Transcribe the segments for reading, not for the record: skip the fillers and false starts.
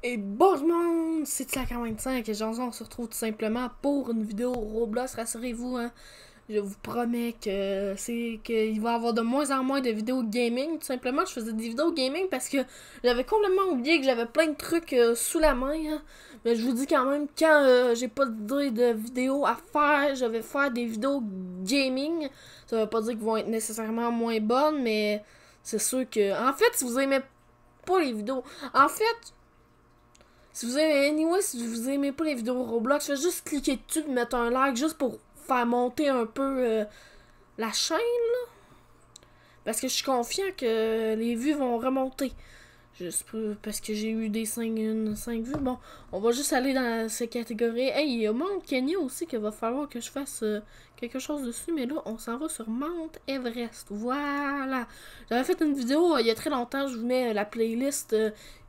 Et bon tout le monde, c'est Tlak25 et Janson, on se retrouve tout simplement pour une vidéo Roblox, rassurez-vous, hein. Je vous promets que qu'il va y avoir de moins en moins de vidéos gaming. Tout simplement, je faisais des vidéos gaming parce que j'avais complètement oublié que j'avais plein de trucs sous la main, hein. Mais je vous dis quand même, quand j'ai pas d'idée de vidéos à faire, je vais faire des vidéos gaming. Ça veut pas dire qu'elles vont être nécessairement moins bonnes, mais c'est sûr que... En fait, si vous aimez pas les vidéos... En fait... Si vous aimez pas les vidéos Roblox, faites juste cliquer dessus et mettre un like juste pour faire monter un peu la chaîne, là. Parce que je suis confiant que les vues vont remonter. Juste parce que j'ai eu des 5 vues. Bon, on va juste aller dans ces catégories. Hey, il y a Mount Kenya aussi qu'il va falloir que je fasse quelque chose dessus. Mais là, on s'en va sur Mount Everest. Voilà. J'avais fait une vidéo il y a très longtemps. Je vous mets la playlist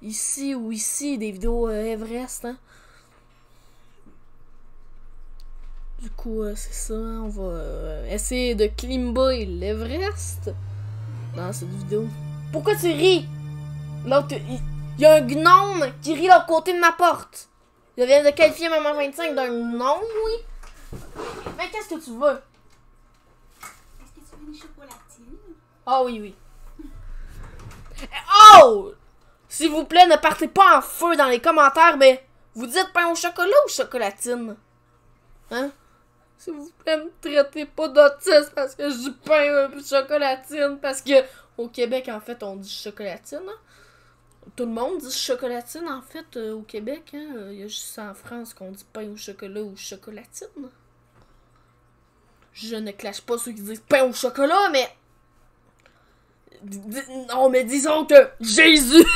ici ou ici des vidéos Everest. Hein. Du coup, c'est ça. On va essayer de climber l'Everest dans cette vidéo. Pourquoi tu ris? L'autre, il y a un gnome qui rit l'autre côté de ma porte. Je viens de qualifier Maman 25 d'un gnome, oui. Mais qu'est-ce que tu veux? Est-ce que tu veux une chocolatine? Ah oui, oui. Oh! S'il vous plaît, ne partez pas en feu dans les commentaires, mais vous dites pain au chocolat ou chocolatine? Hein? S'il vous plaît, me traitez pas d'autiste parce que je dis pain ou chocolatine. Parce que au Québec, en fait, on dit chocolatine. Hein? Tout le monde dit chocolatine, en fait, au Québec. Hein? Il y a juste en France qu'on dit pain au chocolat ou chocolatine. Je ne clash pas ceux qui disent pain au chocolat, mais... Non, mais disons que Jésus...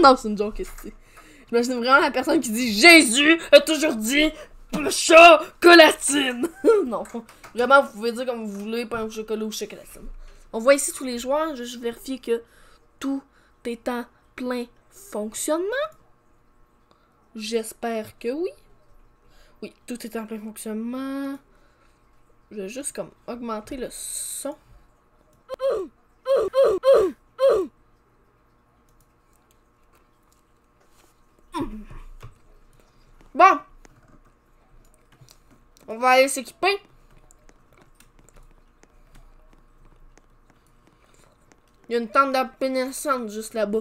Non, c'est une joke, ici. J'imagine vraiment la personne qui dit Jésus a toujours dit chocolatine. Non, vraiment, vous pouvez dire comme vous voulez, pain au chocolat ou chocolatine. On voit ici tous les joueurs, je vais juste vérifier que tout est en plein fonctionnement. J'espère que oui. Oui, tout est en plein fonctionnement. Je vais juste comme augmenter le son. Bon. On va aller s'équiper. Il y a une tente d'alpinisme juste là-bas.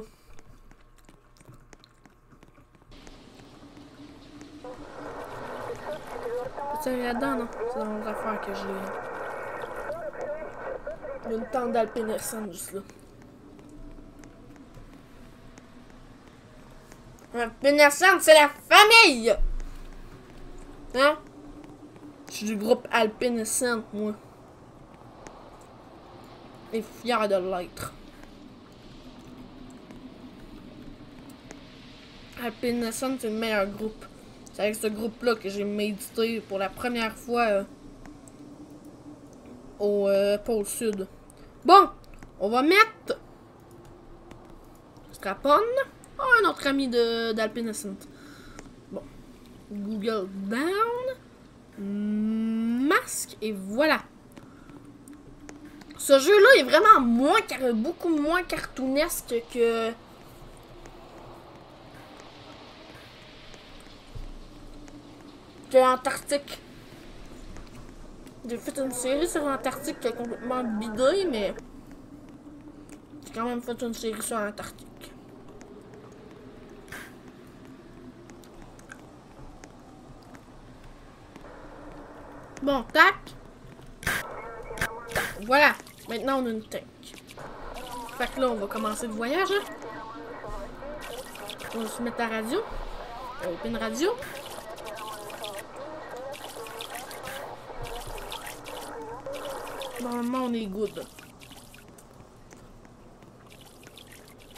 C'est là-dedans, non? C'est dans l'autre affaire que j'ai. Il y a une tente d'alpinisme juste là. Alpinisme, c'est la famille! Hein? Je suis du groupe Alpinisme, moi. Et fier de l'être. Alpinisme, c'est le meilleur groupe. C'est avec ce groupe-là que j'ai médité pour la première fois au pôle sud. Bon, on va mettre Strapon. Oh, un autre ami d'Alpinisme. Bon, Google Down. Masque, et voilà. Ce jeu-là est vraiment beaucoup moins cartoonesque que... Antarctique. J'ai fait une série sur Antarctique qui est complètement bidée, mais j'ai quand même fait une série sur Antarctique. Bon, tac. Voilà. Maintenant, on a une tank. Fait que là, on va commencer le voyage. Hein? On va se mettre la radio. Open radio. Normalement, on est good.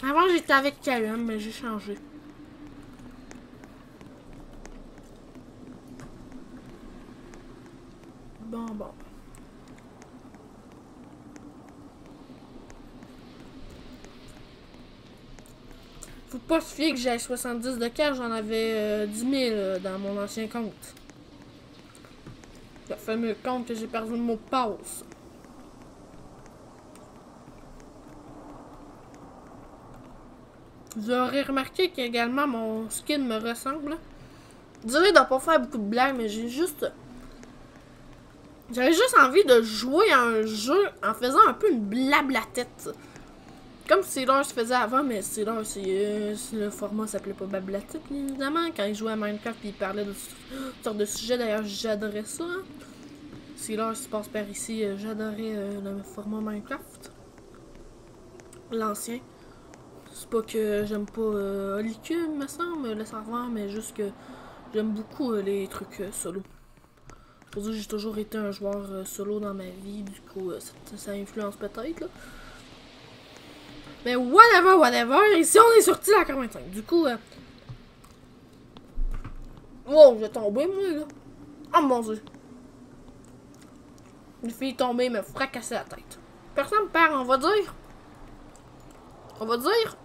Avant, j'étais avec KM, mais j'ai changé. Bon. Faut pas se fier que j'ai 70 de cash, j'en avais 10 000 dans mon ancien compte. Le fameux compte que j'ai perdu le mot de passe. Vous aurez remarqué qu'également mon skin me ressemble. Désolé de ne pas faire beaucoup de blagues, mais j'avais juste envie de jouer à un jeu en faisant un peu une blabla tête. Comme Sailor se faisait avant, mais Sailor, le format s'appelait pas blabla tête, évidemment. Quand il jouait à Minecraft, il parlait de toutes sortes de sujets. D'ailleurs, j'adorais ça. Hein. Sailor se passe par ici, j'adorais le format Minecraft. L'ancien. C'est pas que j'aime pas Holicube, me semble, le serveur, mais juste que j'aime beaucoup les trucs solo. Pour dire que j'ai toujours été un joueur solo dans ma vie, du coup, ça influence peut-être, là. Mais whatever, ici on est sorti à la 45. Du coup, wow, je vais tomber, moi, là. Oh mon dieu. Une fille tombée me fracasser la tête. Personne me perd, on va dire. On va dire.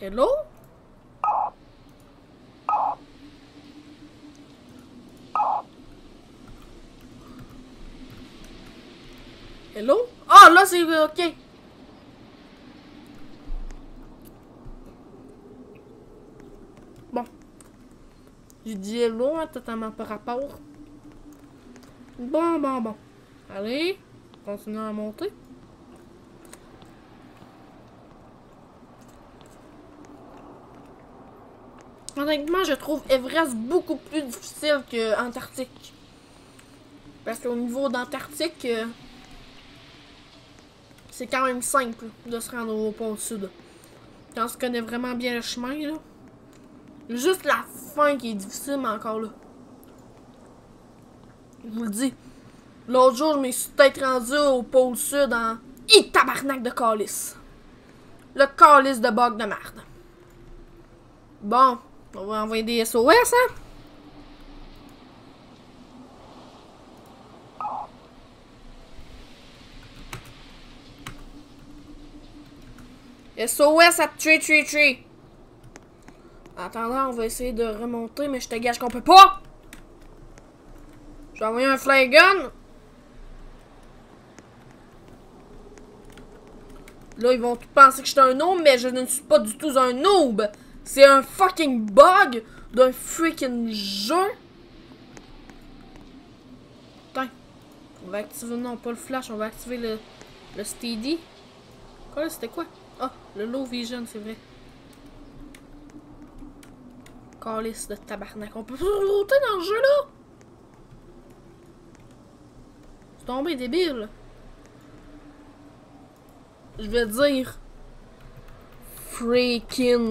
Hello? Hello? Ah, là, c'est ok. Bon. J'ai dit hello, hein, totalement par rapport. Bon. Allez, continuons à monter. Honnêtement, je trouve Everest beaucoup plus difficile que Antarctique. Parce qu'au niveau d'Antarctique, c'est quand même simple de se rendre au pôle sud. Quand on se connaît vraiment bien le chemin, là. Juste la fin qui est difficile, mais encore là. Je vous le dis. L'autre jour, je me suis peut-être rendu au pôle sud en... tabarnak de calice. Le calice de bug de merde. Bon, on va envoyer des SOS, hein? SOS à Tree. En attendant, on va essayer de remonter, mais je te gage qu'on peut pas! Je vais envoyer un flare gun. Là, ils vont tous penser que je suis un noob, mais je ne suis pas du tout un noob. C'est un fucking bug d'un freaking jeu. Putain. On va activer, non, pas le flash, on va activer le steady. Quoi, c'était quoi? Ah, le low vision, c'est vrai. Calice de tabarnak. On peut pas router dans le jeu, là? C'est tombé débile. Je vais dire... Freaking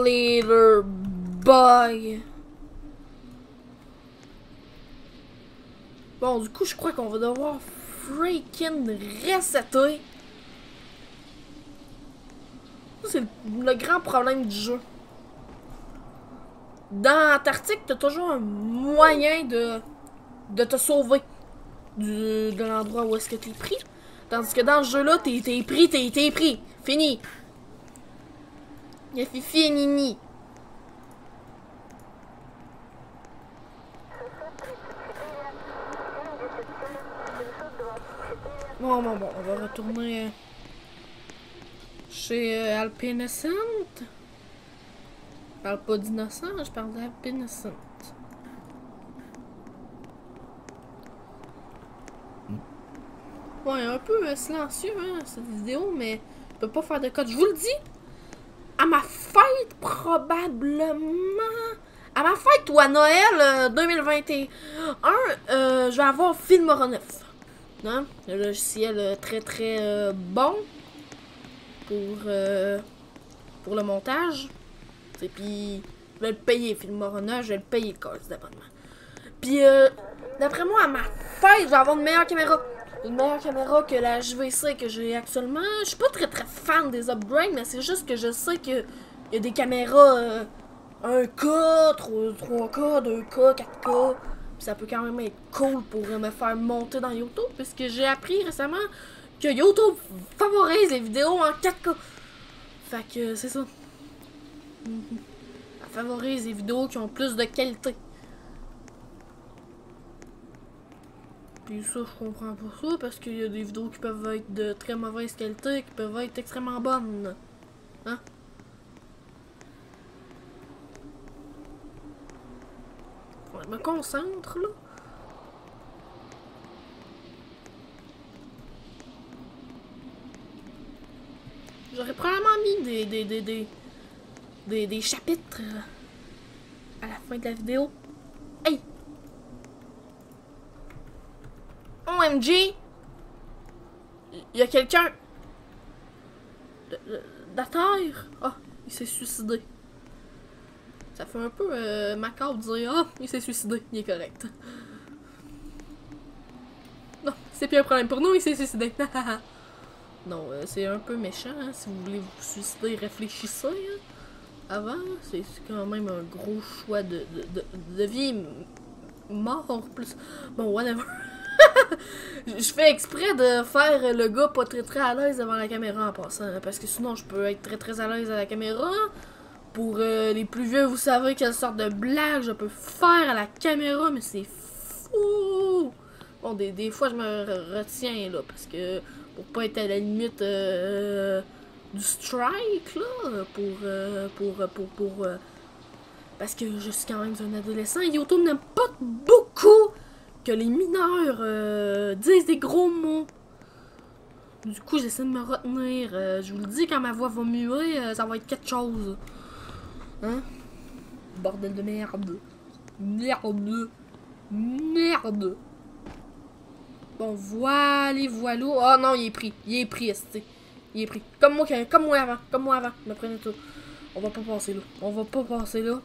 later bug. Bon, du coup, je crois qu'on va devoir freaking resetter. C'est le grand problème du jeu. Dans Antarctique, t'as toujours un moyen de te sauver de l'endroit où est-ce que t'es pris. Tandis que dans ce jeu-là, t'es pris. Fini. Il fait fini. Bon, on va retourner chez Alpinnocent. Je parle pas d'innocent, je parle d'Alpinnocent. Ouais, un peu silencieux, hein, cette vidéo, mais je peux pas faire de code. Je vous le dis, à ma fête, probablement. À ma fête ou à Noël 2021, je vais avoir Filmora 9. Hein? Le logiciel très bon pour le montage. Et puis, je vais le payer, Filmora 9, je vais le payer le cost d'abonnement. Puis, d'après moi, à ma fête, je vais avoir une meilleure caméra. Une meilleure caméra que la JVC que j'ai actuellement. Je suis pas très fan des upgrades, mais c'est juste que je sais que y a des caméras 1K, 3K, 2K, 4K. Puis ça peut quand même être cool pour me faire monter dans YouTube, puisque j'ai appris récemment que YouTube favorise les vidéos en 4K. Fait que c'est ça. Ça favorise les vidéos qui ont plus de qualité. Puis ça, je comprends pas ça, parce qu'il y a des vidéos qui peuvent être de très mauvaise qualité, qui peuvent être extrêmement bonnes. Hein? Faut que je me concentre, là. J'aurais probablement mis des chapitres à la fin de la vidéo. Hey! OMG! Il y a quelqu'un de la Terre. Ah, il s'est suicidé. Ça fait un peu macabre de dire ah, il s'est suicidé. Il est correct. Non, c'est plus un problème pour nous, il s'est suicidé. Non, c'est un peu méchant, hein. Si vous voulez vous suicider, réfléchissez, hein. Avant, c'est quand même un gros choix de vie. Mort plus. Bon, whatever. Je fais exprès de faire le gars pas très à l'aise devant la caméra en passant. Parce que sinon, je peux être très à l'aise à la caméra. Pour les plus vieux, vous savez quelle sorte de blague je peux faire à la caméra, mais c'est fou! Bon, des fois, je me retiens, là, parce que pour pas être à la limite du strike, là, parce que je suis quand même un adolescent. YouTube n'aime pas beaucoup que les mineurs disent des gros mots. Du coup, j'essaie de me retenir. Je vous le dis, quand ma voix va muer, ça va être quelque chose. Hein? Bordel de merde. Merde. Merde. Bon, voilà. Oh non, il est pris. Il est pris, esti. Il est pris. Comme moi avant. Me prenez tout. On va pas passer là.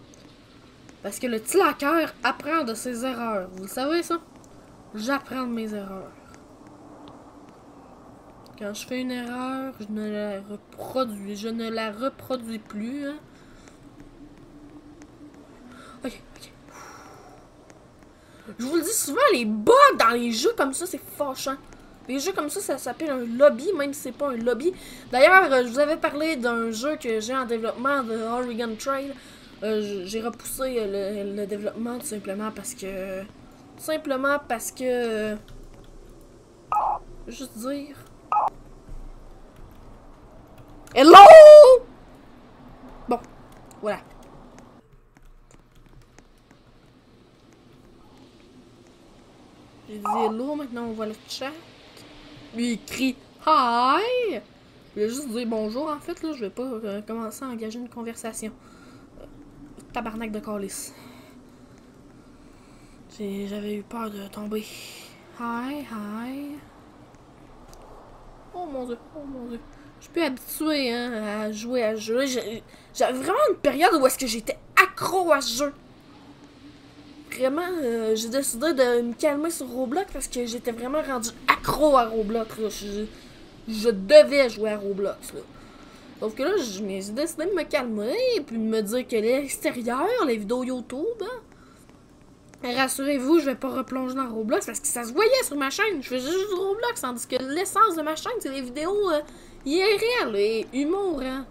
Parce que le slacker apprend de ses erreurs. Vous le savez, ça? J'apprends de mes erreurs. Quand je fais une erreur, je ne la reproduis plus. Hein? Ok. Je vous le dis souvent, les bugs dans les jeux comme ça, c'est fâchant. Les jeux comme ça s'appelle un lobby, même si c'est pas un lobby. D'ailleurs, je vous avais parlé d'un jeu que j'ai en développement de Oregon Trail. J'ai repoussé le développement tout simplement parce que... juste dire... Hello! Bon, voilà. J'ai dit hello, maintenant on voit le chat. Lui il crie hi! Je vais juste dire bonjour en fait, là, je vais pas commencer à engager une conversation. Tabarnak de calice. J'avais eu peur de tomber. Hi. Oh mon dieu. Je suis plus habituée hein, à jouer à ce jeu. J'avais vraiment une période où est-ce que j'étais accro à ce jeu. Vraiment, j'ai décidé de me calmer sur Roblox parce que j'étais vraiment rendu accro à Roblox. Là. Je devais jouer à Roblox. Là. Sauf que là, j'ai décidé de me calmer et puis de me dire que l'extérieur, les vidéos YouTube, hein, rassurez-vous, je vais pas replonger dans Roblox parce que ça se voyait sur ma chaîne. Je faisais juste du Roblox, tandis que l'essence de ma chaîne, c'est les vidéos IRL et humour. Hein.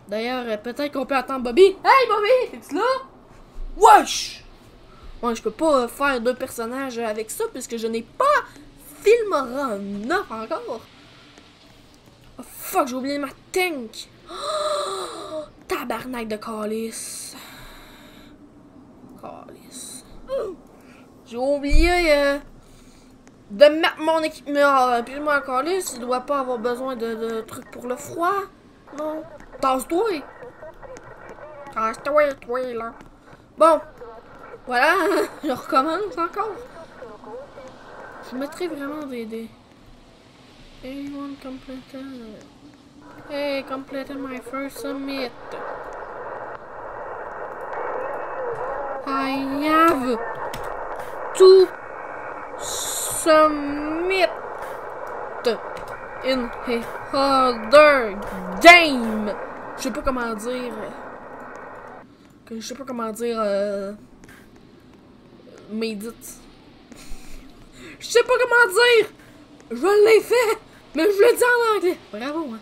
D'ailleurs, peut-être qu'on peut attendre Bobby. Hey Bobby, es-tu là? Wesh! Ouais, je peux pas faire 2 personnages avec ça puisque je n'ai pas Filmora 9 encore. Oh fuck, j'ai oublié ma tank. Oh, tabarnak de calice. J'ai oublié de mettre mon équipement. Puis moi, calice, il doit pas avoir besoin de trucs pour le froid. Non. Tasse-toi. Toi, là. Bon. Voilà, je recommence encore. Je mettrai vraiment des... Anyone completed... Hey, completed my first summit. I have to submit in other game. Je sais pas comment dire... Médite. Je sais pas comment dire. Je l'ai fait, mais je le dis en anglais. Bravo, hein.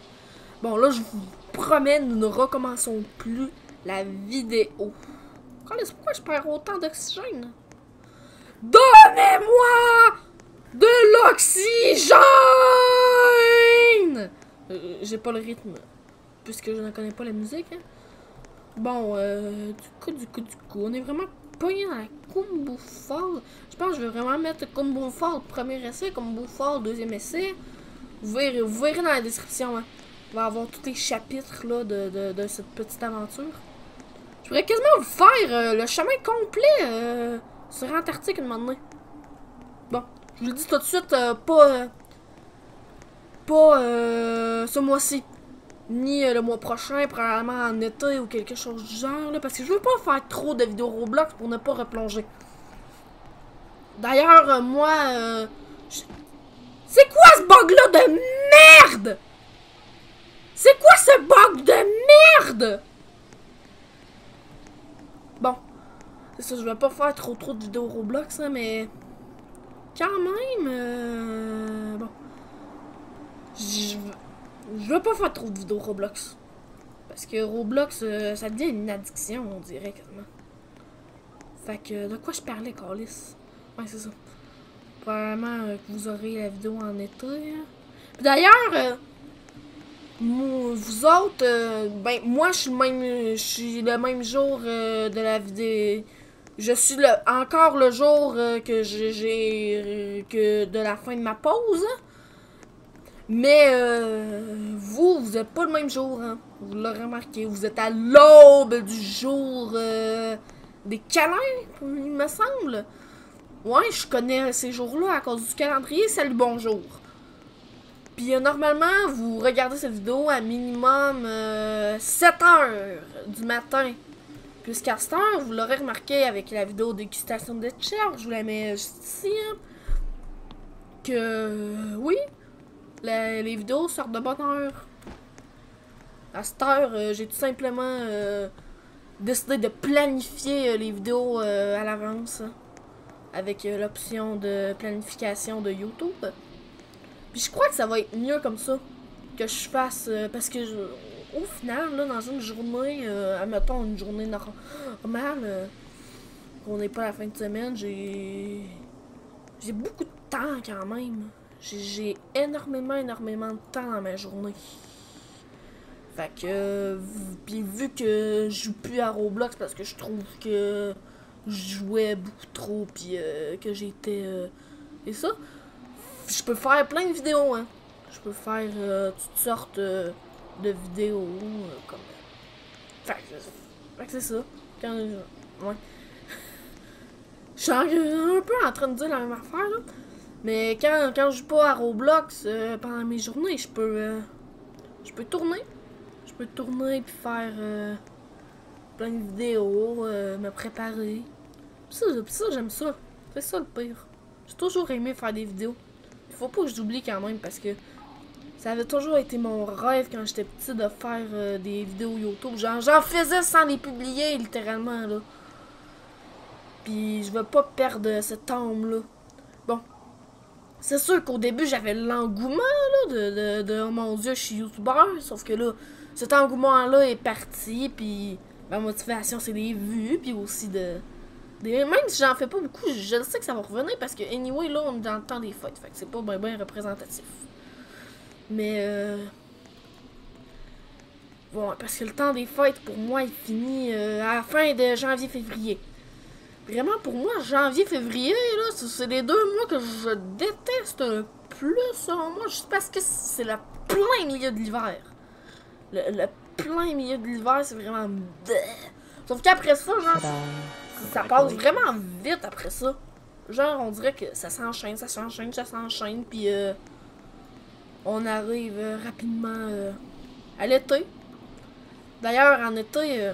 Bon, là, je vous promets, nous ne recommençons plus la vidéo. Pourquoi je perds autant d'oxygène? Donnez-moi de l'oxygène! J'ai pas le rythme, puisque je ne connais pas la musique. Hein. Bon, du coup, on est vraiment pogné dans la combo Fall. Je pense que je vais vraiment mettre combo Fall premier essai, combo Fall deuxième essai. Vous verrez dans la description. Hein. Il va y avoir tous les chapitres là, de cette petite aventure. Je pourrais quasiment vous faire le chemin complet sur Antarctique une moment donné. Bon, je vous le dis tout de suite, pas ce mois-ci. Ni le mois prochain, probablement en été ou quelque chose du genre. Là, parce que je veux pas faire trop de vidéos Roblox pour ne pas replonger. D'ailleurs, moi... C'est quoi ce bug-là de merde? C'est quoi ce bug de merde? Bon. C'est ça, je vais pas faire trop de vidéos Roblox, hein, mais... Quand même... Bon. Je veux pas faire trop de vidéos Roblox. Parce que Roblox, ça devient une addiction, on dirait, quasiment. Fait que, de quoi je parlais, Carlis? Ouais, c'est ça. Probablement que vous aurez la vidéo en été. Hein. D'ailleurs, vous autres, ben, moi, je suis le même jour de la vidéo. Je suis encore le jour que de la fin de ma pause. Hein. Mais vous êtes pas le même jour, hein. Vous l'aurez remarqué. Vous êtes à l'aube du jour des câlins, il me semble. Ouais, je connais ces jours-là à cause du calendrier. Salut, bonjour. Puis normalement, vous regardez cette vidéo à minimum 7 h du matin. Puisqu'à cette heure, vous l'aurez remarqué avec la vidéo dégustation de Cher, je vous la mets juste ici. Hein, que oui. Les vidéos sortent de bonne heure. À cette heure, j'ai tout simplement décidé de planifier les vidéos à l'avance. Hein, avec l'option de planification de YouTube. Puis je crois que ça va être mieux comme ça. Que je fasse... parce que au final, là, dans une journée... admettons une journée normale... qu'on n'est pas à la fin de semaine, j'ai beaucoup de temps quand même. J'ai énormément de temps dans ma journée. Fait que... Puis vu que je joue plus à Roblox parce que je trouve que je jouais beaucoup trop puis que j'étais... et ça, je peux faire plein de vidéos, hein. Je peux faire toutes sortes de vidéos comme... Fait que c'est ça. Quand... Ouais. Je suis un peu en train de dire la même affaire, là. Mais quand je joue pas à Roblox, pendant mes journées, je peux tourner. Je peux tourner puis faire plein de vidéos, me préparer. Pis ça j'aime ça. C'est ça le pire. J'ai toujours aimé faire des vidéos. Faut pas que j'oublie quand même parce que ça avait toujours été mon rêve quand j'étais petit de faire des vidéos YouTube. J'en faisais sans les publier littéralement là. Puis je veux pas perdre cette âme-là. Bon. C'est sûr qu'au début, j'avais l'engouement là, de oh mon Dieu, je suis youtubeur. Sauf que là, cet engouement-là est parti. Puis ma motivation, c'est des vues. Puis aussi même si j'en fais pas beaucoup, je sais que ça va revenir. Parce que, anyway, là, on est dans le temps des fêtes. Fait que c'est pas bien représentatif. Mais, bon, parce que le temps des fêtes, pour moi, il finit à la fin de janvier-février. Vraiment, pour moi, janvier-février, là, c'est les 2 mois que je déteste le plus, selon moi, juste parce que c'est le plein milieu de l'hiver. Le plein milieu de l'hiver, c'est vraiment... Sauf qu'après ça, genre, ça passe vraiment vite après ça. Genre, on dirait que ça s'enchaîne, puis on arrive rapidement à l'été. D'ailleurs, en été,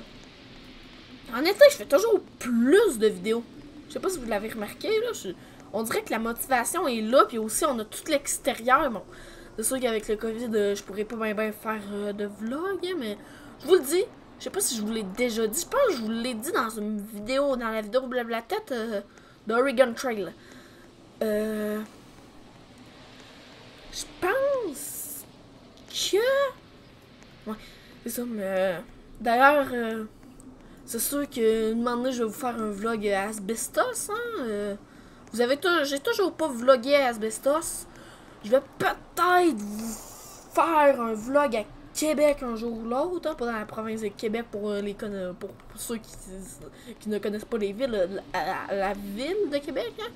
je fais toujours plus de vidéos. Je sais pas si vous l'avez remarqué, là. On dirait que la motivation est là, puis aussi on a tout l'extérieur. Bon, c'est sûr qu'avec le COVID, je pourrais pas bien faire de vlog, hein, mais je vous le dis. Je sais pas si je vous l'ai déjà dit. Je pense que je vous l'ai dit dans une vidéo, dans la vidéo Blabla Tête d'Oregon Trail. Je pense que... Ouais, c'est ça, mais... D'ailleurs... c'est sûr que un moment donné, je vais vous faire un vlog à Asbestos, hein. J'ai toujours pas vlogué à Asbestos. Je vais peut-être vous faire un vlog à Québec un jour ou l'autre, hein, pas dans la province de Québec pour ceux qui ne connaissent pas les villes, la ville de Québec. Hein.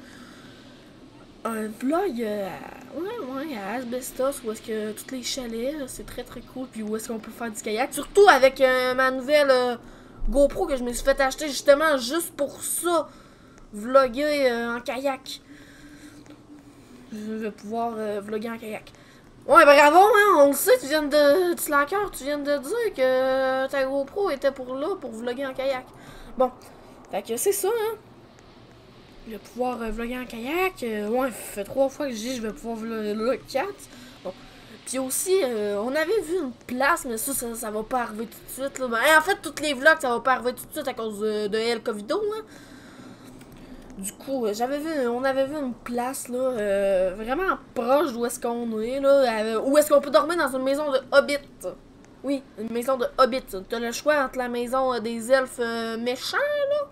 Un vlog à Asbestos où est-ce que tous les chalets, c'est très très cool, puis où est-ce qu'on peut faire du kayak, surtout avec ma nouvelle GoPro que je me suis fait acheter justement juste pour ça, vlogger en kayak. Je vais pouvoir vlogger en kayak. Ouais, bravo, hein, on le sait, tu viens de slacker, tu viens de dire que ta GoPro était pour vlogger en kayak. Bon, fait que c'est ça, hein. Je vais pouvoir vlogger en kayak. Ouais, ça fait 3 fois que je dis je vais pouvoir vlogger 4. Bon. Puis aussi, on avait vu une place, mais ça va pas arriver tout de suite. Là. Ben, en fait, tous les vlogs, ça va pas arriver tout de suite à cause de El Covido. Hein. Du coup, on avait vu une place là, vraiment proche d'où est-ce qu'on est. Là, où est-ce qu'on peut dormir dans une maison de Hobbit. Oui, une maison de Hobbit. T'as le choix entre la maison des elfes méchants, là.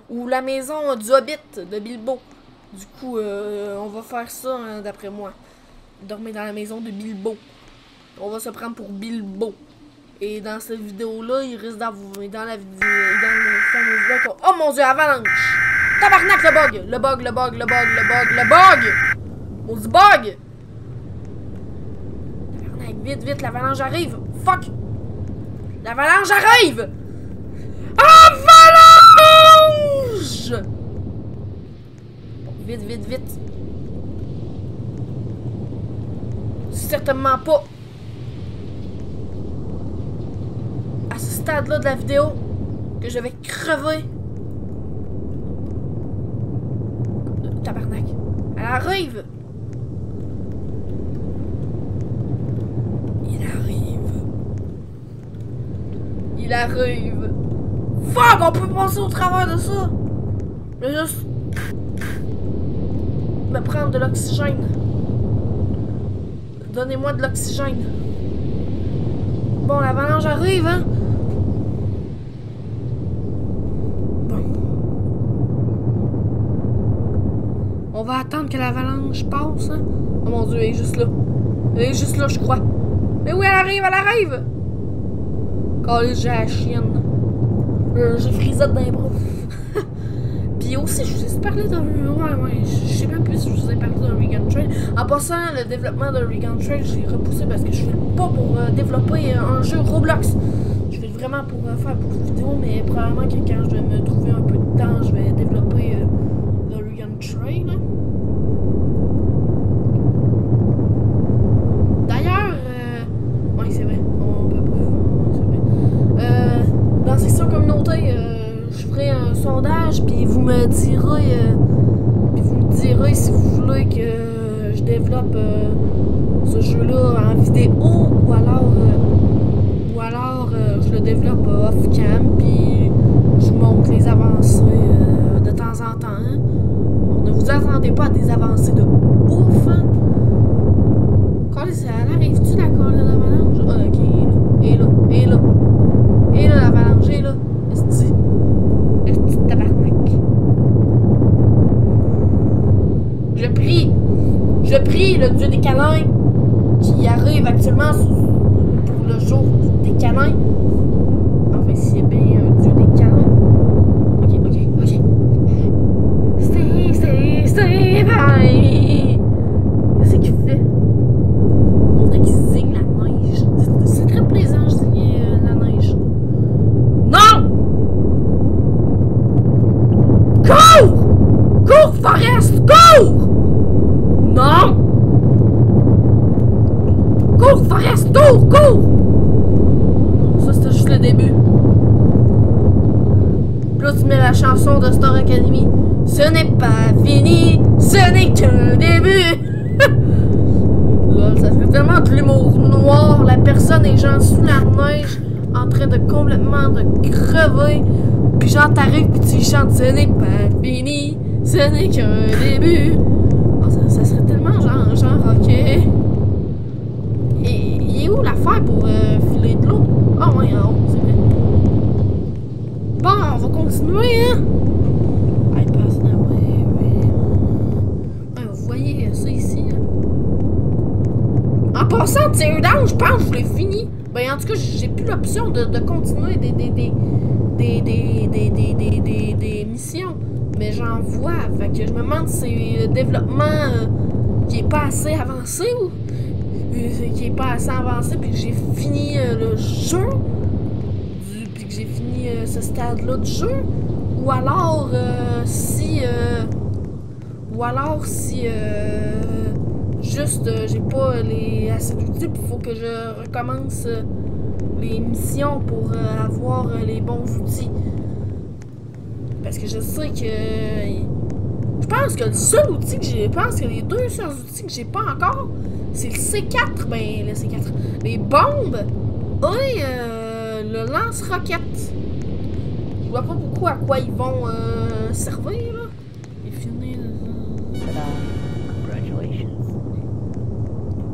Ou la maison du Hobbit de Bilbo. Du coup, on va faire ça, hein, d'après moi. Dormir dans la maison de Bilbo. On va se prendre pour Bilbo. Et dans cette vidéo-là, il risque d'avoir... Dans le fameux vlog... Oh mon dieu, avalanche! Tabarnak, le bug! On dit bug! Tabarnak, vite, l'avalanche arrive! Fuck! L'avalanche arrive! Avalanche! Vite. Certainement pas à ce stade-là de la vidéo que je vais crever. Tabarnak. Elle arrive! Il arrive! Fuck! On peut passer au travers de ça! Je vais juste me prendre de l'oxygène. Donnez-moi de l'oxygène. Bon, l'avalanche arrive, hein? Bon. On va attendre que l'avalanche passe, hein? Oh mon dieu, elle est juste là. Elle est juste là, je crois. Mais oui, elle arrive! Calisse, j'ai la chienne. J'ai frisette dans les bras. Puis aussi, je vous ai parlé d'un... Ouais, je sais même plus si je vous ai parlé d'un Regan Trail. En passant, le développement de Regan Trail, je l'ai repoussé parce que je fais pas pour développer un jeu Roblox. Je fais vraiment pour faire beaucoup de vidéos, mais probablement que quand je vais me trouver un peu de temps, je vais développer le Regan Trail. D'ailleurs, ouais, c'est vrai, on peut pas... dans la section communauté, je ferai un sondage, puis vous me direz si vous voulez que je développe ce jeu-là en vidéo, ou alors je le développe off-cam, puis je vous montre les avancées de temps en temps. Hein. Bon, ne vous attendez pas à des avancées de ouf. Hein. Elle arrive-tu la colle de l'avalanche? Ah, ok, et là, l'avalanche est là. Est-ce tabarnak? Je prie le dieu des câlins qui arrive actuellement pour le jour des câlins. Enfin, s'il y a bien un dieu des câlins. Ok. Stay, bye. Qu'est-ce qu'il fait? On dirait qu'il signe la neige. C'est très plaisant de signer la neige. Non! Cours, Forest! Cours! Non! Cours, Forest! Cours! Ça, c'était juste le début. Puis là, tu mets la chanson de Star Academy. Ce n'est pas fini, ce n'est qu'un début! Lol, ça serait tellement de l'humour noir. La personne est genre sous la neige, en train de complètement de crever. Puis genre, t'arrives pis tu chantes. Ce n'est pas fini, ce n'est qu'un début. Oh, ça serait tellement genre, ok. Et il est où l'affaire pour filer de l'eau? Ah ouais, en haut, c'est vrai. Bon, on va continuer, hein. I pass the way. pense que je l'ai fini. Ben, en tout cas, j'ai plus l'option de continuer des missions. Mais j'en vois. Fait que je me demande si c'est le développement qui est pas assez avancé ou qui est pas assez avancé puis que j'ai fini le jeu. Puis que j'ai fini ce stade-là du jeu. Ou alors si juste j'ai pas assez d'outils puis il faut que je recommence les missions pour avoir les bons outils. Parce que je sais que je pense que le seul outil que j'ai, je pense que les deux seuls outils que j'ai pas encore, c'est le C4, ben le C4, les bombes et le lance-roquette. Je vois pas beaucoup à quoi ils vont servir là. Et finir.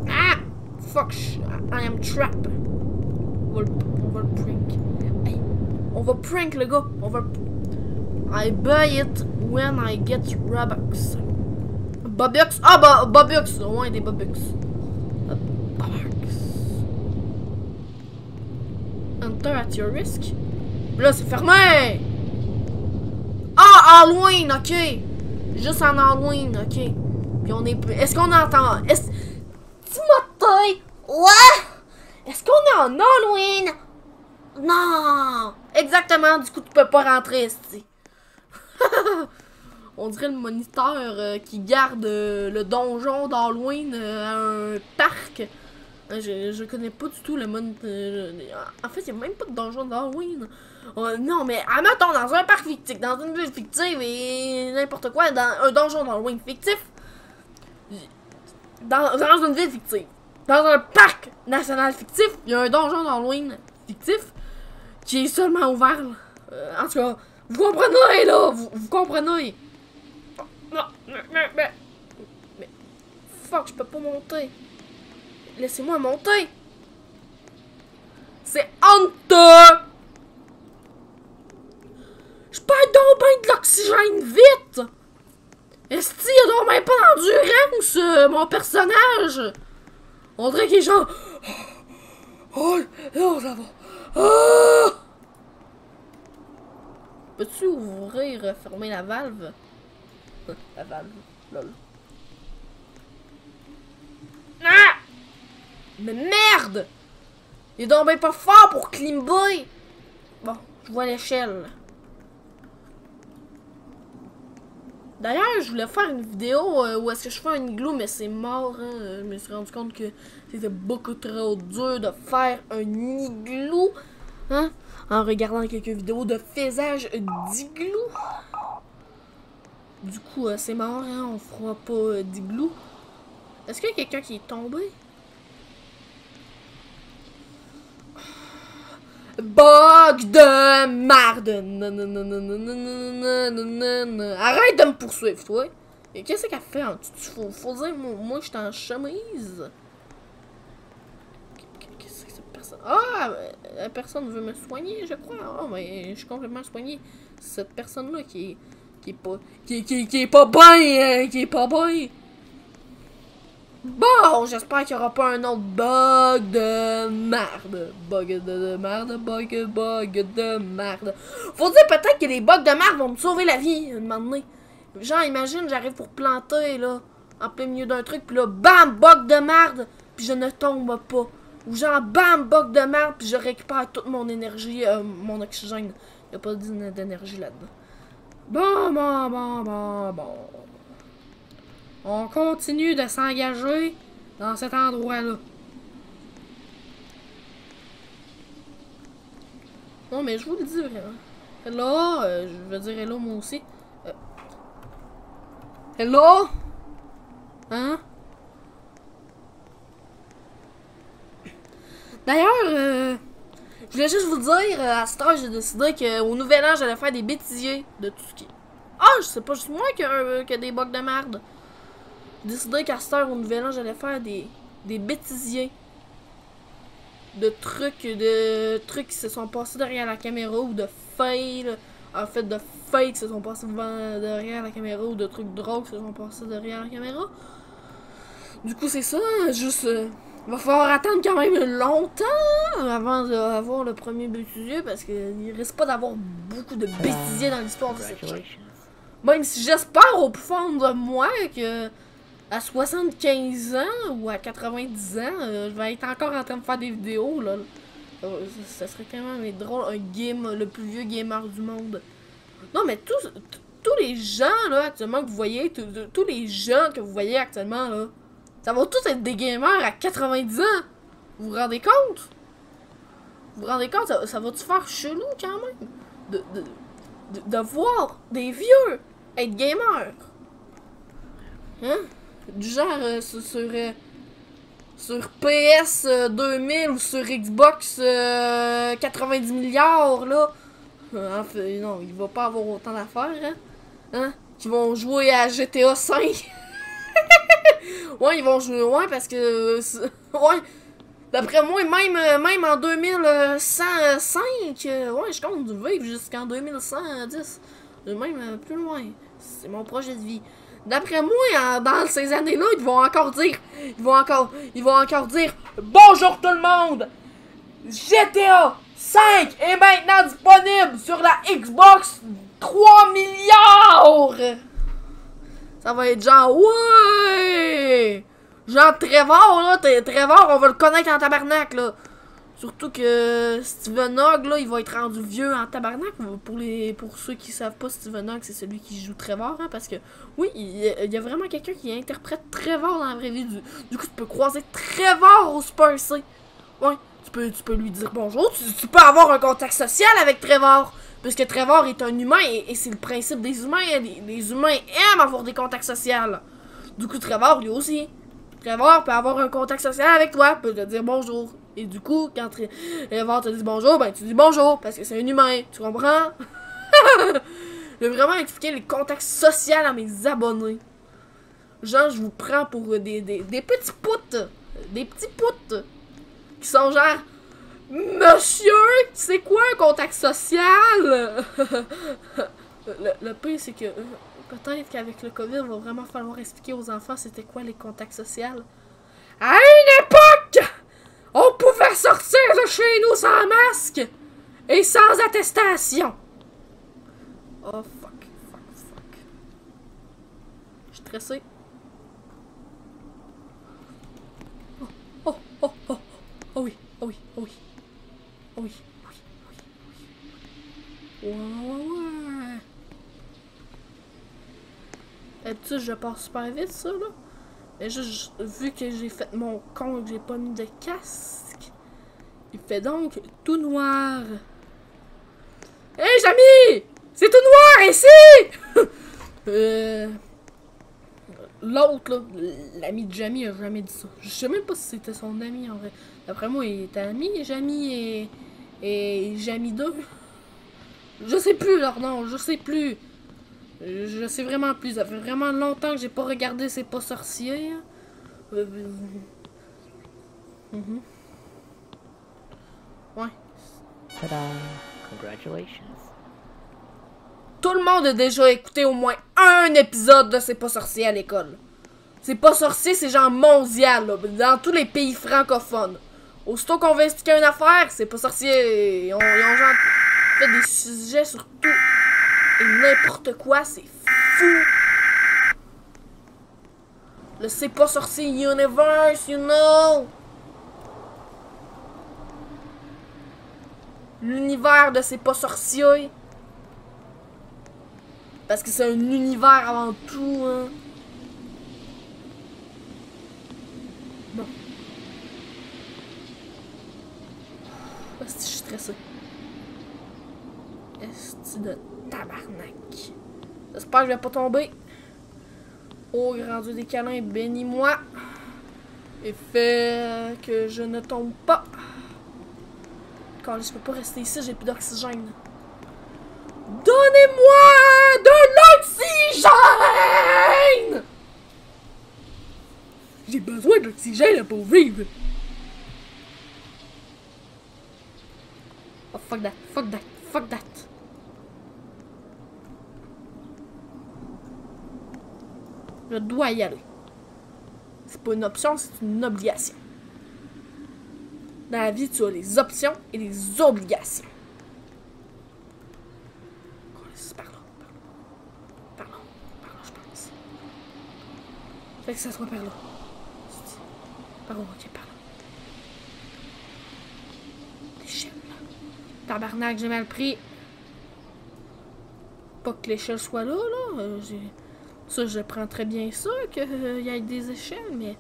Ah! Fuck! I am trapped. On va le prank. Hey, on va prank le gars. On va. I buy it when I get Robux. Bobux? Ah, Bobux! Ouais, des Bobux. Bobux. Enter at your risk. Là, c'est fermé! Ah, Halloween, ok! Juste en Halloween, ok. Puis on est. Est-ce qu'on entend. Timothée! Ouais! Est-ce qu'on est en Halloween? Non! Exactement, du coup, tu peux pas rentrer ici. On dirait le moniteur qui garde le donjon d'Halloween à un parc. Je connais pas du tout le moniteur. En fait, il n'y a même pas de donjon d'Halloween. Non, mais admettons, dans un parc fictif, dans une ville fictive et n'importe quoi, dans un donjon d'Halloween fictif. Dans une ville fictive. Dans un parc national fictif, il y a un donjon d'Halloween fictif qui est seulement ouvert. En tout cas, vous comprenez là, vous comprenez. Non, mais fuck, je peux pas monter. Laissez-moi monter. C'est honteux. Je perds donc ben de l'oxygène vite. Est-ce qu'il y a donc ben pas d'endurance, mon personnage? On dirait qu'il est genre. Oh, ça va. Oh! Peux-tu ouvrir, fermer la valve? La valve, lol. Ah! Mais merde! Il est donc ben pas fort pour climber! Bon, je vois l'échelle. D'ailleurs, je voulais faire une vidéo où est-ce que je fais un igloo, mais c'est mort. Hein? Je me suis rendu compte que c'était beaucoup trop dur de faire un igloo. Hein? En regardant quelques vidéos de faisage d'igloo. Du coup, c'est mort, hein? On fera pas d'igloo. Est-ce qu'il y a quelqu'un qui est tombé? Bug de marde! Arrête de me poursuivre, toi! Et qu'est-ce qu'elle fait en dessous? Faut dire, moi, je suis en chemise. Qu'est-ce que cette personne? Ah! La personne veut me soigner, je crois. Ah, mais je suis complètement soigné. Cette personne-là qui est pas bien! Qui est pas bien! Bon, j'espère qu'il n'y aura pas un autre bug de merde. Bug de merde, bug de merde. Faut dire peut-être que les bugs de merde vont me sauver la vie, un moment donné. Genre, imagine, j'arrive pour planter, là, en plein milieu d'un truc, puis là, bam, bug de merde, puis je ne tombe pas. Ou genre, bam, bug de merde, puis je récupère toute mon énergie, mon oxygène. Il n'y a pas d'énergie là-dedans. Bon. On continue de s'engager dans cet endroit-là. Non, mais je vous le dis vraiment. Hello, je veux dire hello moi aussi. Hello? Hein? D'ailleurs, je voulais juste vous dire, à cette heure, j'ai décidé qu'au nouvel an, j'allais faire des bêtisiers de tout ce qui est. Ah, je sais pas juste moi qui a des bugs de merde. J'ai décidé qu'à cette heure, au nouvel an, j'allais faire des bêtisiers. De trucs qui se sont passés derrière la caméra ou de fails. En fait, de fails qui se sont passés derrière la caméra ou de trucs drôles qui se sont passés derrière la caméra. Du coup, c'est ça. Juste Il va falloir attendre quand même longtemps avant d'avoir le premier bêtisier parce qu'il risque pas d'avoir beaucoup de bêtisiers dans l'histoire de cette chaîne. Même si j'espère au plus fond de moi que à 75 ans ou à 90 ans, je vais être encore en train de faire des vidéos. Là. Ça serait quand même drôle, le plus vieux gamer du monde. Non, mais tous les gens là, actuellement que vous voyez, tous les jeunes que vous voyez actuellement, là, ça va tous être des gamers à 90 ans. Vous vous rendez compte? Vous vous rendez compte? Ça va-tu faire chelou quand même? De voir des vieux être gamers. Hein? Du genre sur PS 2000 ou sur Xbox 90 milliards, là. Enfin, non, il va pas avoir autant d'affaires, hein? Hein? Qui vont jouer à GTA 5. Ouais, ils vont jouer, ouais, parce que... ouais. D'après moi, même en 2105, ouais, je compte vivre jusqu'en 2110. Même plus loin. C'est mon projet de vie. D'après moi, dans ces années-là, ils vont encore dire... Ils vont encore dire... Bonjour tout le monde! GTA 5 est maintenant disponible sur la Xbox 3 milliards! Ça va être genre... Ouais! Genre Trevor, là, Trevor, on va le connaître en tabarnak, là. Surtout que Steven Hogg, là, il va être rendu vieux en tabarnak. Pour ceux qui savent pas, Steven Hogg, c'est celui qui joue Trevor, hein, parce que, oui, il y a vraiment quelqu'un qui interprète Trevor dans la vraie vie. Du coup, tu peux croiser Trevor au Super C. Ouais, tu peux lui dire bonjour, tu peux avoir un contact social avec Trevor. Puisque Trevor est un humain, et c'est le principe des humains. Les humains aiment avoir des contacts sociaux. Du coup, Trevor, lui aussi. Trevor peut avoir un contact social avec toi, peut te dire bonjour. Et du coup, quand Trevor te dit bonjour, ben tu dis bonjour, parce que c'est un humain, tu comprends? Je vais vraiment expliquer les contacts sociaux à mes abonnés. Genre, je vous prends pour des petits poutres. Des petits poutres. Qui sont genre... Monsieur, c'est quoi un contact social? Le pire, c'est que... peut-être qu'avec le COVID, il va vraiment falloir expliquer aux enfants c'était quoi les contacts sociaux. À une époque, on pouvait sortir de chez nous sans masque et sans attestation. Oh fuck. Je suis stressé. Oh oui. Ouais. D'habitude, je passe super vite, ça, là. Mais juste, vu que j'ai fait mon con et que j'ai pas mis de casque, il fait donc tout noir. Hey, Jamie! C'est tout noir ici! L'autre, là, l'ami de Jamie a jamais dit ça. Je sais même pas si c'était son ami, en vrai. D'après moi, il était ami, Jamie et Jamie 2. Je sais plus leur nom, je sais plus. Je sais vraiment plus. Ça fait vraiment longtemps que j'ai pas regardé C'est pas sorcier. Ouais. Ta-da! Congratulations. Tout le monde a déjà écouté au moins un épisode de C'est pas sorcier à l'école. C'est pas sorcier, c'est genre mondial, là, dans tous les pays francophones. Aussitôt qu'on veut expliquer une affaire, C'est pas sorcier. Ils ont genre fait des sujets sur tout et n'importe quoi, c'est fou. Le C'est pas sorcier universe, you know. L'univers de C'est pas sorcier. Parce que c'est un univers avant tout, hein. Bon. Est-ce que je suis stressé? Est-ce de tabarnak? J'espère que je vais pas tomber. Oh, grand Dieu des câlins, bénis-moi. Et fais que je ne tombe pas. Quand je peux pas rester ici, j'ai plus d'oxygène. Donnez-moi de l'oxygène! J'ai besoin d'oxygène pour vivre. Oh, fuck that. Je dois y aller. C'est pas une option, c'est une obligation. Dans la vie, tu as les options et les obligations. C'est par là, je pense. Fait que ça soit par là. Par où? Ok, par là. L'échelle, là. Tabarnak, j'ai mal pris. Pas que l'échelle soit là, là. Ça, je prends très bien ça, qu'il y ait des échelles, mais...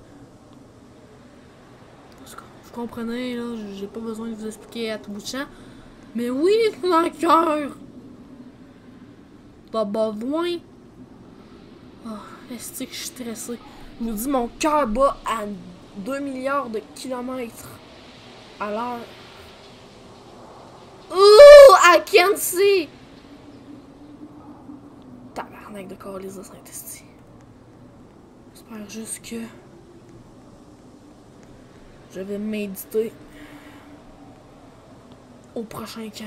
Vous comprenez, là, j'ai pas besoin de vous expliquer à tout bout de champ. Mais oui, mon cœur! Pas besoin. Oh, est-ce que je suis stressée? Je vous dis, mon cœur bat à 2 milliards de kilomètres à l'heure. Ouh! I can't see! Tabarnak de calice de Saint-Esti. J'espère juste que je vais méditer au prochain camp.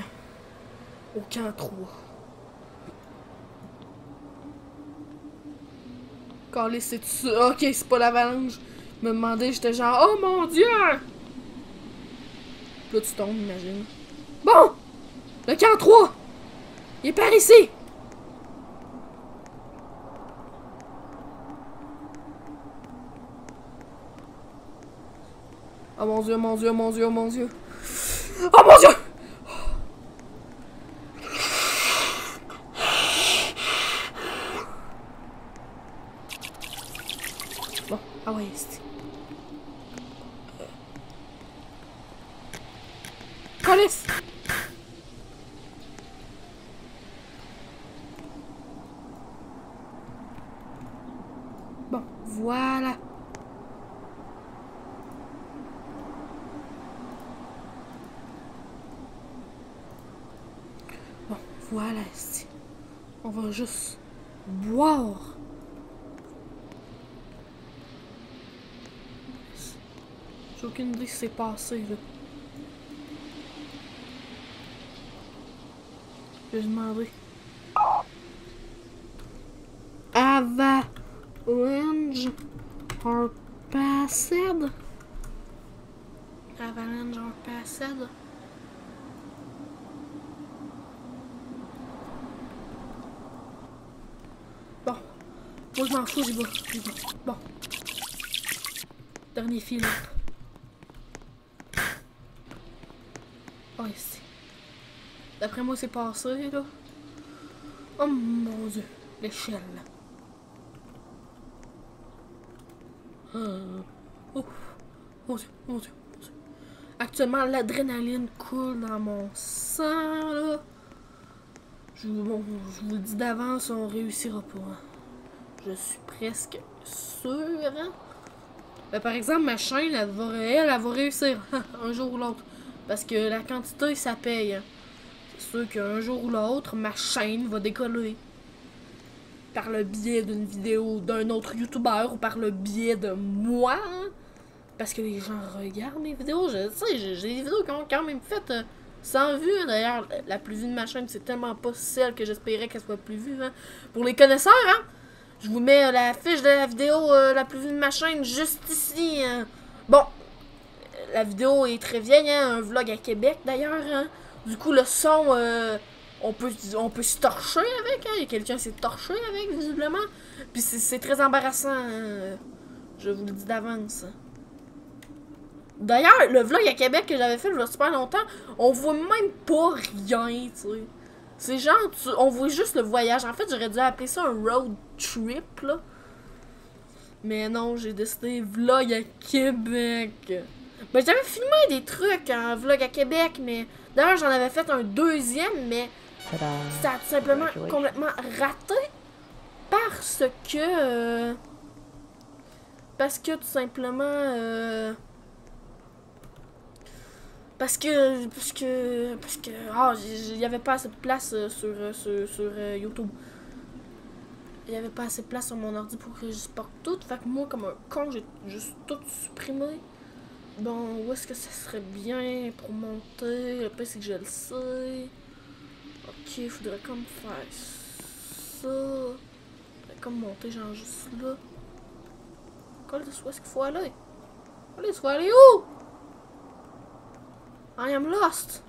Au camp 3. Calice, c'est ça? Ok, c'est pas l'avalanche. Je me demandais, j'étais genre, oh mon dieu! Là, tu tombes, imagine. Bon! Le camp 3! Il est par ici! Oh mon dieu, mon dieu, mon dieu, mon dieu. Oh mon dieu! Bon, ah ouais, c'est... Calice! Bon, voilà. Bon, voilà, ici. On va juste boire. J'ai aucune idée ce qui s'est passé, là. Je vais demander. Avalanche or passed? Avalanche or passed? Bon. Moi, je m'en fous, j'y vais. Bon. Dernier fil. Oh, ici. D'après moi, c'est passé, là. Oh mon dieu. L'échelle. Oh. Mon dieu, mon dieu, mon dieu. Actuellement, l'adrénaline coule dans mon sang, là. Je vous le dis d'avance, on réussira pas. Hein. Je suis presque sûre. Hein? Ben, par exemple, ma chaîne, elle va réussir un jour ou l'autre. Parce que la quantité, ça paye. Hein. C'est sûr qu'un jour ou l'autre, ma chaîne va décoller. Par le biais d'une vidéo d'un autre YouTuber ou par le biais de moi. Hein? Parce que les gens regardent mes vidéos. Je sais, j'ai des vidéos qui ont quand même fait 100 vues. Hein. D'ailleurs, la plus vue de ma chaîne, c'est tellement pas celle que j'espérais qu'elle soit plus vue. Hein. Pour les connaisseurs, hein, je vous mets la fiche de la vidéo la plus vue de ma chaîne juste ici. Hein. Bon, la vidéo est très vieille, hein, un vlog à Québec d'ailleurs. Hein. Du coup, le son, on peut se torcher avec. Hein. Il y a quelqu'un qui s'est torché avec, visiblement. Puis c'est très embarrassant. Hein. Je vous le dis d'avance. D'ailleurs, le vlog à Québec que j'avais fait il y a super longtemps, on voit même pas rien, tu sais. C'est genre, on voit juste le voyage. En fait, j'aurais dû appeler ça un road trip, là. Mais non, j'ai décidé vlog à Québec. Ben, j'avais filmé des trucs en vlog à Québec, mais... D'ailleurs, j'en avais fait un deuxième, mais... Ça a tout simplement complètement raté. Parce que... Parce que, tout simplement... Parce que il y avait pas assez de place sur YouTube. Il y avait pas assez de place sur mon ordi pour que je supporte tout. Fait que moi, comme un con, j'ai juste tout supprimé. Bon, où est-ce que ça serait bien pour monter? Le pire, c'est que je le sais. Ok, il faudrait comme faire ça. Faudrait comme monter genre juste là. Où est-ce qu'il faut aller? Allez, il faut aller où? I am lost.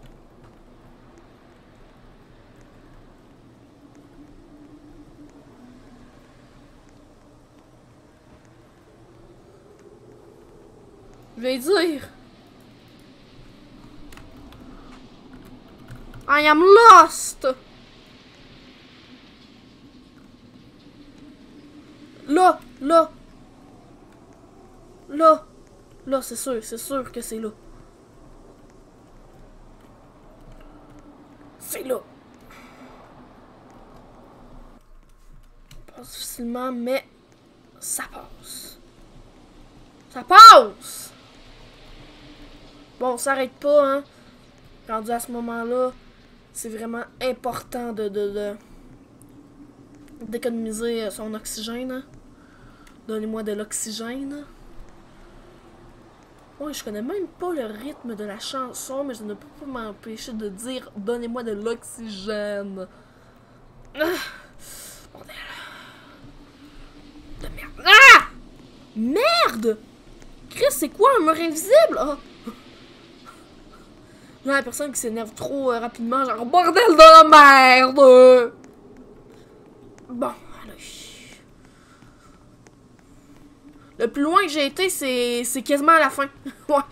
Je vais dire. I am lost. Là, là. Là. Là, c'est sûr que c'est là. C'est là. Passe difficilement, mais ça passe. Ça passe! Bon, on s'arrête pas, hein. Rendu à ce moment-là, c'est vraiment important d'économiser son oxygène. Hein. Donnez-moi de l'oxygène. Ouais, je connais même pas le rythme de la chanson, mais je ne peux pas m'empêcher de dire « Donnez-moi de l'oxygène ». Ah! Bordel. De merde. Ah! Merde! Chris, c'est quoi un mur invisible? Ah! Là, la personne qui s'énerve trop rapidement, genre « Bordel de la merde! » Bon, allez. Le plus loin que j'ai été, c'est quasiment à la fin. Ouais.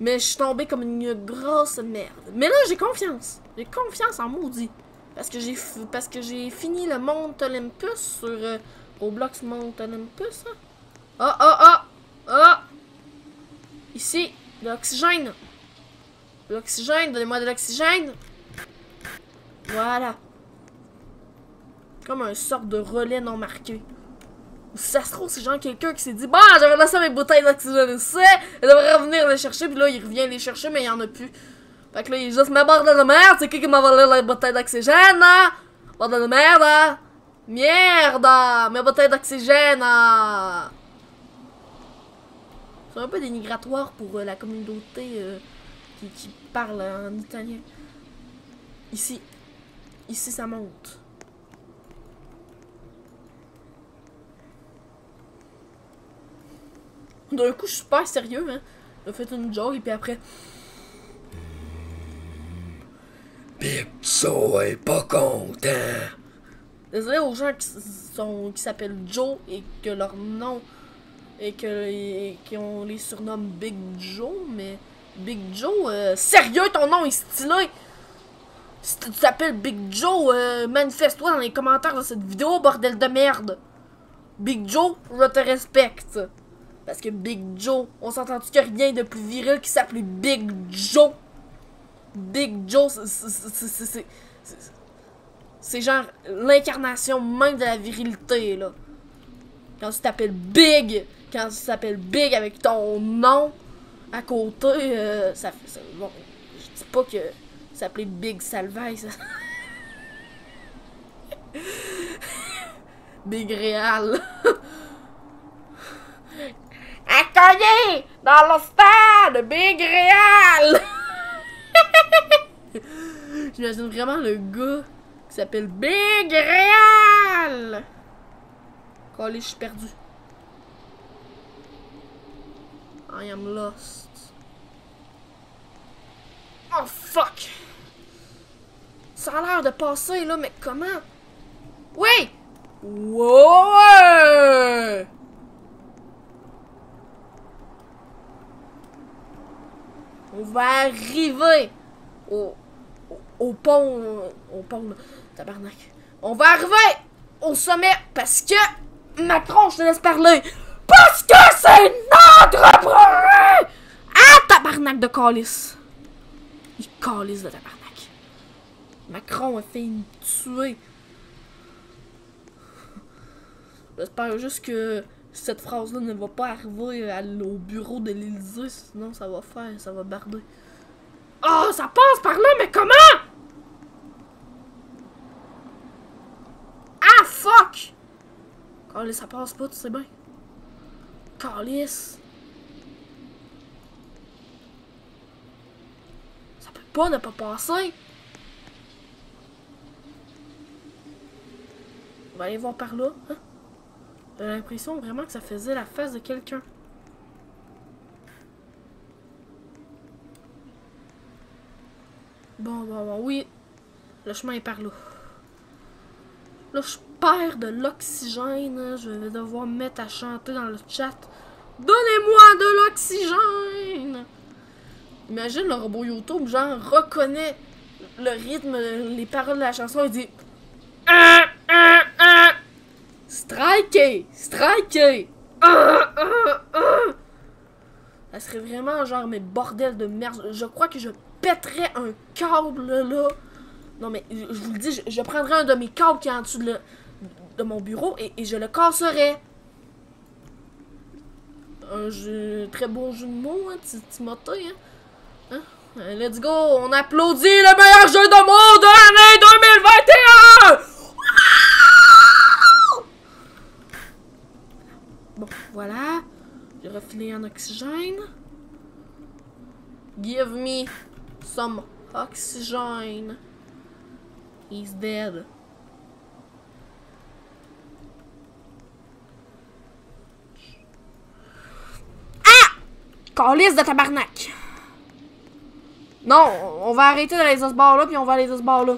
Mais je suis tombée comme une grosse merde. Mais là, j'ai confiance. J'ai confiance en maudit. Parce que j'ai fini le Mont Olympus sur Roblox Mont Olympus. Hein. Ah, ah, ah! Ah! Ici, de l'oxygène. De l'oxygène, donnez-moi de l'oxygène. Voilà. Comme un sorte de relais non marqué. Ça se trouve, c'est genre quelqu'un qui s'est dit « Bah, j'avais laissé mes bouteilles d'oxygène ici, elle devrait revenir les chercher. » Puis là, il revient les chercher, mais il y en a plus. Fait que là, il est juste « Mais bordel de merde, c'est qui m'a volé les bouteilles d'oxygène, hein? Bordel de merde, hein? Merde! Mes bouteilles d'oxygène, hein? » C'est un peu dénigratoire pour la communauté qui parle en italien. Ici. Ici, ça monte. D'un coup, je suis super sérieux, hein. J'ai fait une joke et puis après. Big Joe est pas content. Désolé aux gens qui s'appellent Joe et que leur nom et qu'on les surnomme Big Joe, mais Big Joe, sérieux, ton nom est stylé. Si tu t'appelles Big Joe, manifeste-toi dans les commentaires de cette vidéo, bordel de merde. Big Joe, je te respecte. Parce que Big Joe, on s'entend-tu qu'il n'y a rien de plus viril qui s'appelle Big Joe? Big Joe, c'est genre l'incarnation même de la virilité, là. Quand tu t'appelles Big, quand tu t'appelles Big avec ton nom à côté, ça fait... Bon, je dis pas que s'appeler Big Salvaille, ça... Big Réal. Accueilli dans le stade Big Réal. J'imagine vraiment le gars qui s'appelle Big Réal. Allez, je suis perdu. I am lost. Oh fuck. Ça a l'air de passer là, mais comment? Oui! Ouais! On va arriver au pont. Au pont, là. Tabarnak. On va arriver au sommet parce que Macron, je te laisse parler. Parce que c'est notre projet! Ah, tabarnak de calice. Il calisse de tabarnak. Macron a failli me tuer. J'espère juste que cette phrase-là ne va pas arriver au bureau de l'Élysée, sinon ça va barder. Oh, ça passe par là, mais comment? Ah, fuck! Calice, ça passe pas, tu sais bien. Calice. Ça peut pas ne pas passer. On va aller voir par là, hein? J'ai l'impression vraiment que ça faisait la face de quelqu'un. Bon, oui. Le chemin est par là. Là, je perds de l'oxygène. Je vais devoir me mettre à chanter dans le chat. Donnez-moi de l'oxygène! Imagine le robot YouTube, genre, reconnaît le rythme, les paroles de la chanson et dit Strikez! Strikez! Ça serait vraiment genre, mais bordel de merde. Je crois que je pèterais un câble là. Non, mais je vous le dis, je prendrais un de mes câbles qui est en dessous de mon bureau et je le casserais. Un très bon jeu de mots, hein, Timothée, hein? Let's go! On applaudit le meilleur jeu de mots de l'année 2021! Bon, voilà. J'ai refilé en oxygène. Give me some oxygen. He's dead. Ah! Calice de tabarnak! Non, on va arrêter d'aller dans ce bar-là, puis on va aller dans ce bar-là.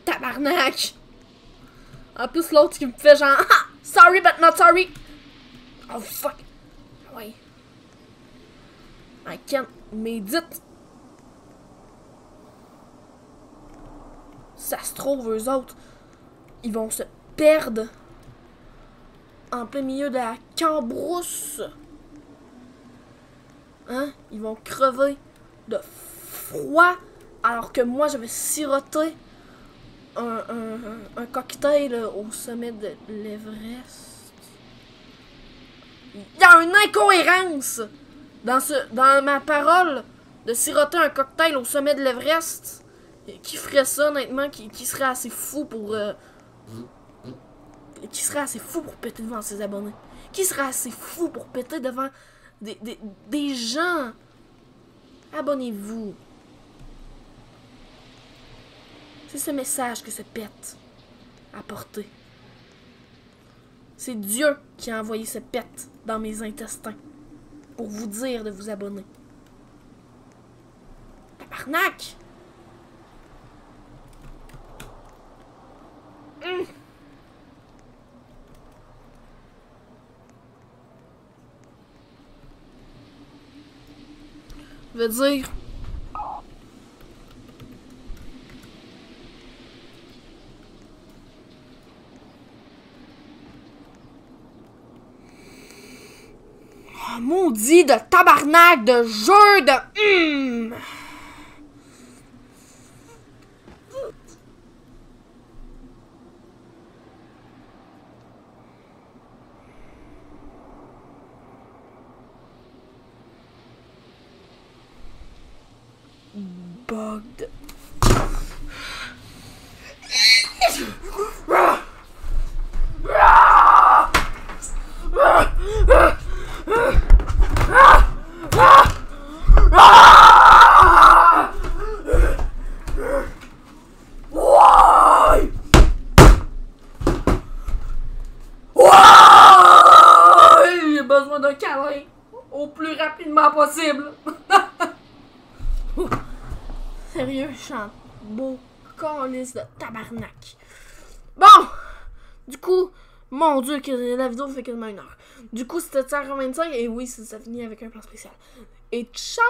Tabarnak! En plus, l'autre qui me fait genre ah, sorry but not sorry. Oh fuck. Ouais. I can't médite. Ça se trouve, eux autres, ils vont se perdre en plein milieu de la cambrousse. Hein? Ils vont crever de froid alors que moi, je vais siroter un cocktail au sommet de l'Everest. Il y a une incohérence dans ma parole de siroter un cocktail au sommet de l'Everest. Qui ferait ça, honnêtement, qui serait assez fou pour... qui serait assez fou pour péter devant ses abonnés? Qui serait assez fou pour péter devant des gens? Abonnez-vous. C'est ce message que ce pet a porté. C'est Dieu qui a envoyé ce pet dans mes intestins pour vous dire de vous abonner. Tabarnak! Je veux dire... Oh, maudit de tabarnak de jeu de... Bugged. J'ai besoin d'un câlin au plus rapidement possible. Sérieux, je suis un beau calice de tabarnak. Bon! Du coup, mon Dieu, que la vidéo fait quasiment 1 heure. Du coup, c'était 1h25 et oui, ça finit avec un plan spécial. Et ciao!